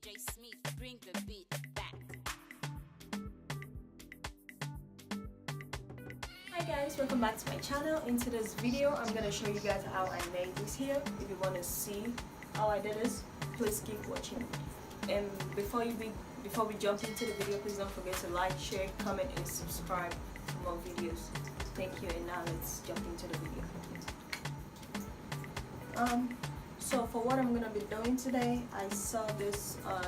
Hi guys, welcome back to my channel. In today's video I'm gonna show you guys how I made this here. If you want to see how I did this, please keep watching. And before we jump into the video, please don't forget to like, share, comment and subscribe for more videos. Thank you. And now let's jump into the video. So for what I'm gonna be doing today, I saw this on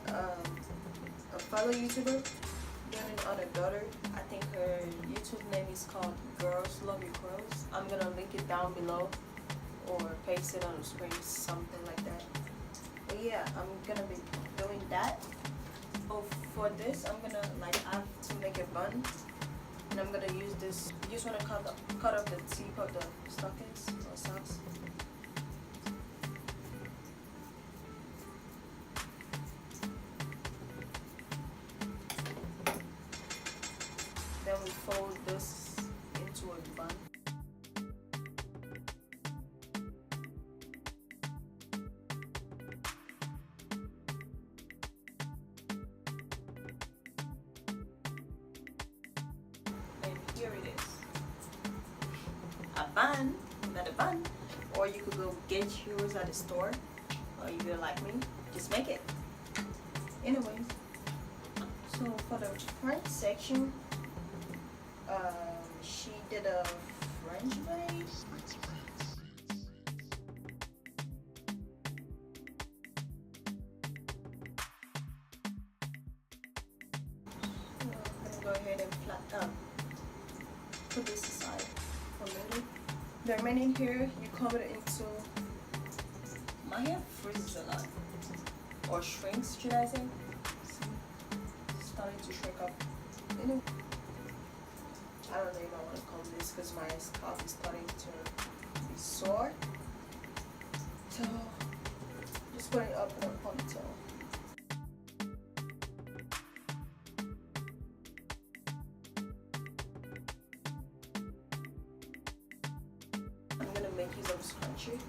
a fellow YouTuber doing it on her daughter. I think her YouTube name is called Girls Love Your Curls. I'm gonna link it down below or paste it on the screen, something like that. But yeah, I'm gonna be doing that. So for this, I'm gonna I have to make a bun, and I'm gonna use this. You just wanna cut off the tip of the stockings or socks. Then we fold this into a bun. And here it is. A bun, not a bun. Or you could go get yours at the store. Or if you're like me, just make it. Anyways, so for the front section, she did a French braid. So I'm gonna go ahead and put this aside for a minute. The remaining hair, you cover it into. My hair freezes a lot, or shrinks, should I say? It's starting to shrink up. Anyway. I don't know if I want to comb this because my scalp is starting to be sore. So just put it up in a ponytail. I'm gonna make use of scrunchie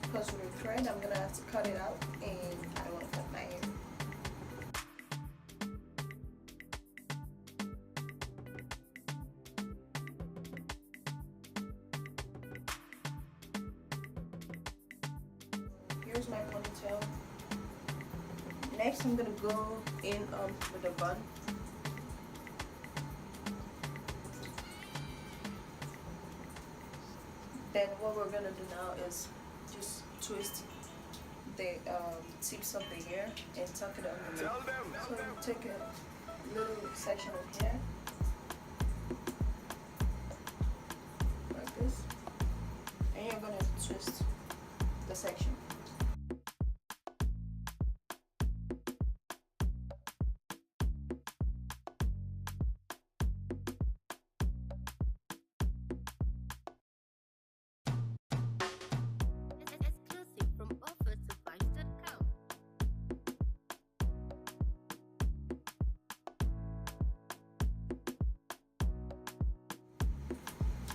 because with a thread I'm gonna have to cut it out, and I don't want to cut my hair. Here's my ponytail. Next, I'm gonna go in with a bun. Then what we're gonna do now is just twist the tips of the hair and tuck it under. So you take a little section of hair like this, and you're gonna twist the section.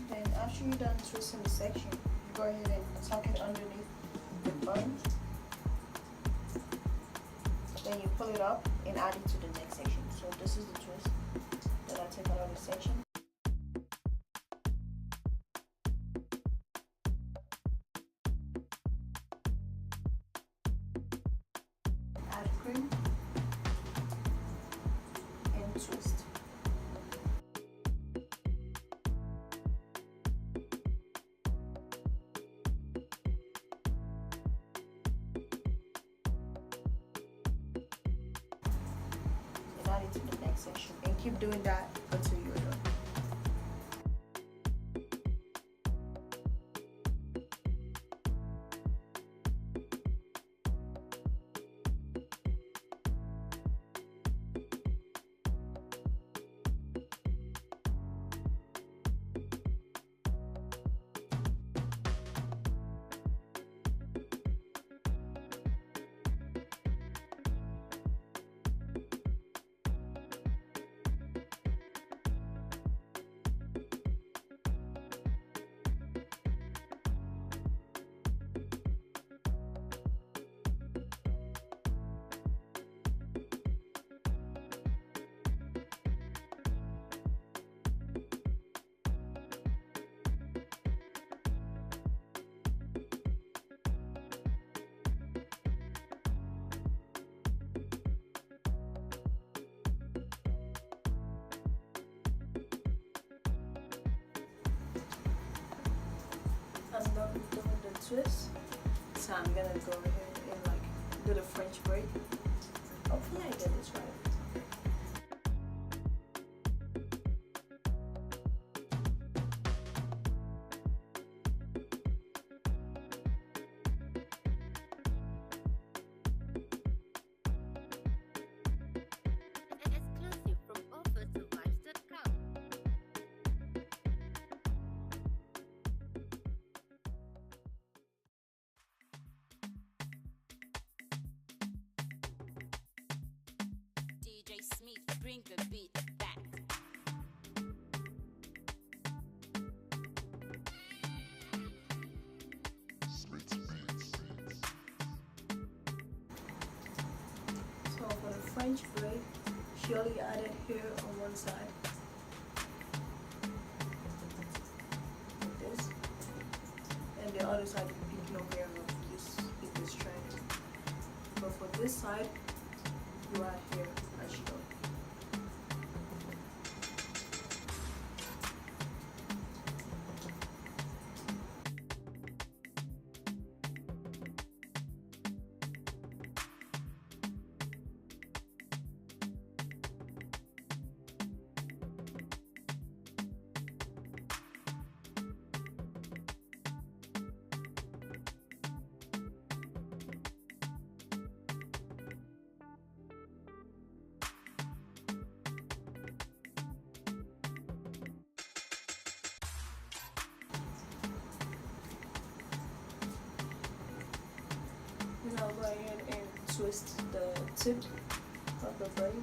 Then after you're done twisting the section, you go ahead and tuck it underneath the bun. Then you pull it up and add it to the next section. So this is the twist. Then I take another section. Add cream and twist. Add it to the next section and keep doing that until you're done. twist. So I'm gonna go ahead and like do the French braid. Hopefully I get this right. Exclusive from offersurvives.com. DJ Smith, bring the beat back. So for the French braid, she only added hair on one side, like this, and the other side you put no hair on. Just keep this strand. But for this side, you add hair as you go. Now go ahead and twist the tip of the braid.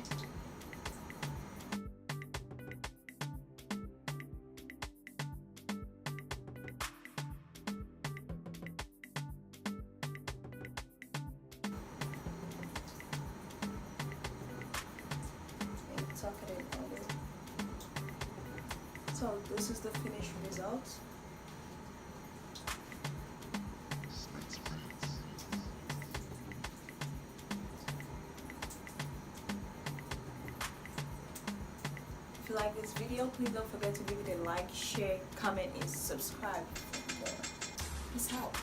And tuck it in under. So this is the finished result. If you like this video, please don't forget to give it a like, share, comment, and subscribe for more. Peace out.